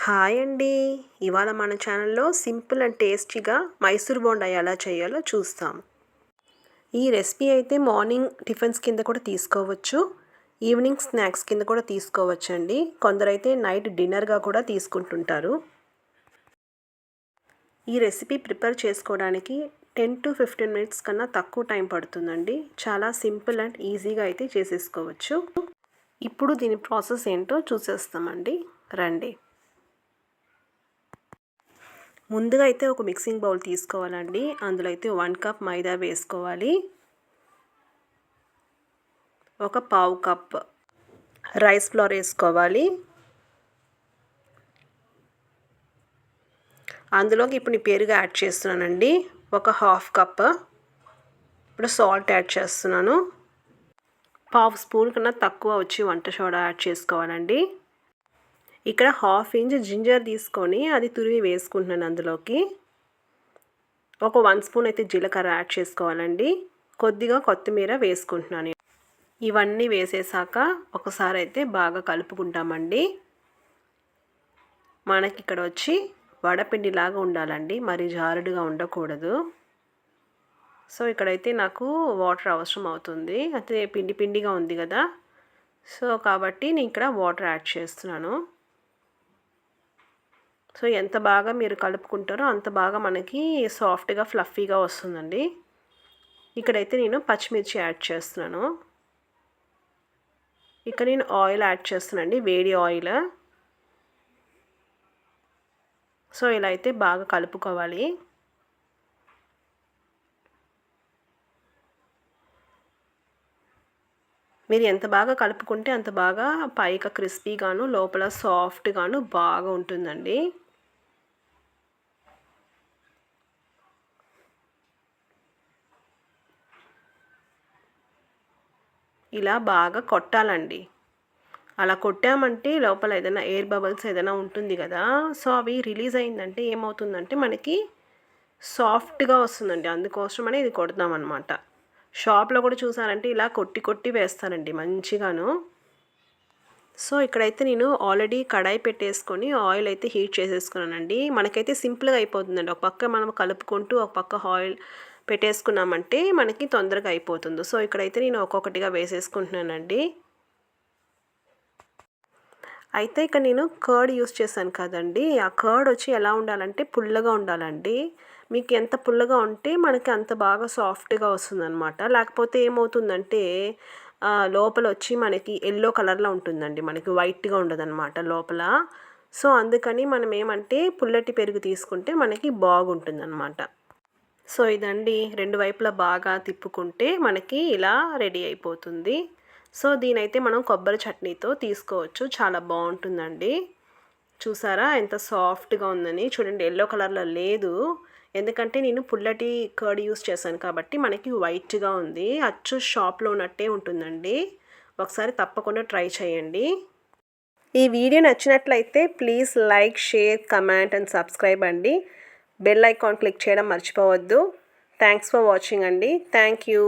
Hi అండి. ఇవాళ మన ఛానల్లో సింపుల్ అండ్ టేస్టీగా మైసూర్ బోండా ఎలా చేయాలో చూస్తాం. ఈ రెసిపీ అయితే మార్నింగ్ టిఫిన్స్ కింద కూడా తీసుకోవచ్చు, ఈవినింగ్ స్నాక్స్ కింద కూడా తీసుకోవచ్చండి. కొందరైతే నైట్ డిన్నర్గా కూడా తీసుకుంటుంటారు. ఈ రెసిపీ ప్రిపేర్ చేసుకోవడానికి 10 to 15 మినిట్స్ కన్నా తక్కువ టైం పడుతుందండి. చాలా సింపుల్ అండ్ ఈజీగా అయితే చేసేసుకోవచ్చు. ఇప్పుడు దీని ప్రాసెస్ ఏంటో చూసేస్తామండి, రండి. ముందుగా అయితే ఒక మిక్సింగ్ బౌల్ తీసుకోవాలండి. అందులో అయితే 1 కప్ మైదా వేసుకోవాలి, ఒక పావు కప్ రైస్ ఫ్లోర్ వేసుకోవాలి. అందులోకి ఇప్పుడు నేను పెరుగు యాడ్ చేస్తున్నానండి, ఒక హాఫ్ కప్. ఇప్పుడు సాల్ట్ యాడ్ చేస్తున్నాను, పావు స్పూన్ కన్నా తక్కువ వచ్చి వంట సోడా యాడ్ చేసుకోవాలండి. ఇక్కడ హాఫ్ ఇంచ్ జింజర్ తీసుకొని అది తురిమి వేసుకుంటున్నాను. అందులోకి ఒక 1 స్పూన్ అయితే జీలకర్ర యాడ్ చేసుకోవాలండి. కొద్దిగా కొత్తిమీర వేసుకుంటున్నాను. ఇవన్నీ వేసేసాక ఒకసారి అయితే బాగా కలుపుకుంటామండి. మనకి ఇక్కడ వచ్చి వడపిండిలాగా ఉండాలండి, మరి జారుడుగా ఉండకూడదు. సో ఇక్కడైతే నాకు వాటర్ అవసరం అవుతుంది, అయితే పిండి పిండిగా ఉంది కదా, సో కాబట్టి నేను ఇక్కడ వాటర్ యాడ్ చేస్తున్నాను. సో ఎంత బాగా మీరు కలుపుకుంటారో అంత బాగా మనకి సాఫ్ట్గా ఫ్లఫీగా వస్తుందండి. ఇక్కడైతే నేను పచ్చిమిర్చి యాడ్ చేస్తున్నాను. ఇక్కడ నేను ఆయిల్ యాడ్ చేస్తున్నానండి, వేడి ఆయిల్. సో ఇలా అయితే బాగా కలుపుకోవాలి. మీరు ఎంత బాగా కలుపుకుంటే అంత బాగా పైక క్రిస్పీగాను లోపల సాఫ్ట్గాను బాగా ఉంటుందండి. ఇలా బాగా కొట్టాలండి. అలా కొట్టామంటే లోపల ఏదైనా ఎయిర్ బబుల్స్ ఏదైనా ఉంటుంది కదా, సో అవి రిలీజ్ అయిందంటే ఏమవుతుందంటే మనకి సాఫ్ట్గా వస్తుందండి. అందుకోసమనే ఇది కొడతామన్నమాట. షాప్లో కూడా చూసారంటే ఇలా కొట్టి కొట్టి వేస్తారండి మంచిగాను. సో ఇక్కడైతే నేను ఆల్రెడీ కడాయి పెట్టేసుకొని ఆయిల్ అయితే హీట్ చేసేసుకున్నానండి. మనకైతే సింపుల్గా అయిపోతుందండి. ఒక పక్క మనం కలుపుకుంటూ ఒక పక్క ఆయిల్ పెట్టేసుకున్నామంటే మనకి తొందరగా అయిపోతుంది. సో ఇక్కడైతే నేను ఒక్కొక్కటిగా వేసేసుకుంటున్నానండి. అయితే ఇక్కడ నేను కర్డ్ యూస్ చేశాను కదండి, ఆ కర్డ్ వచ్చి ఎలా ఉండాలంటే పుల్లగా ఉండాలండి. మీకు ఎంత పుల్లగా ఉంటే మనకి అంత బాగా సాఫ్ట్గా వస్తుందన్నమాట. లేకపోతే ఏమవుతుందంటే లోపల వచ్చి మనకి ఎల్లో కలర్లో ఉంటుందండి, మనకి వైట్గా ఉండదన్నమాట లోపల. సో అందుకని మనం ఏమంటే పుల్లటి పెరుగు తీసుకుంటే మనకి బాగుంటుందన్నమాట. సో ఇదండి, రెండు వైపులా బాగా తిప్పుకుంటే మనకి ఇలా రెడీ అయిపోతుంది. సో దీనైతే మనం కొబ్బరి చట్నీతో తీసుకోవచ్చు, చాలా బాగుంటుందండి. చూసారా ఎంత సాఫ్ట్గా ఉందని, చూడండి ఎల్లో కలర్లో లేదు, ఎందుకంటే నేను పుల్లటి కర్డ్ యూస్ చేశాను కాబట్టి మనకి వైట్గా ఉంది. అచ్చు షాప్లో ఉన్నట్టే ఉంటుందండి. ఒకసారి తప్పకుండా ట్రై చేయండి. ఈ వీడియో నచ్చినట్లయితే please like, share, comment and subscribe అండి. బెల్ ఐకాన్ క్లిక్ చేయడం మర్చిపోవద్దు. థ్యాంక్స్ ఫర్ వాచింగ్ అండి. Thank you.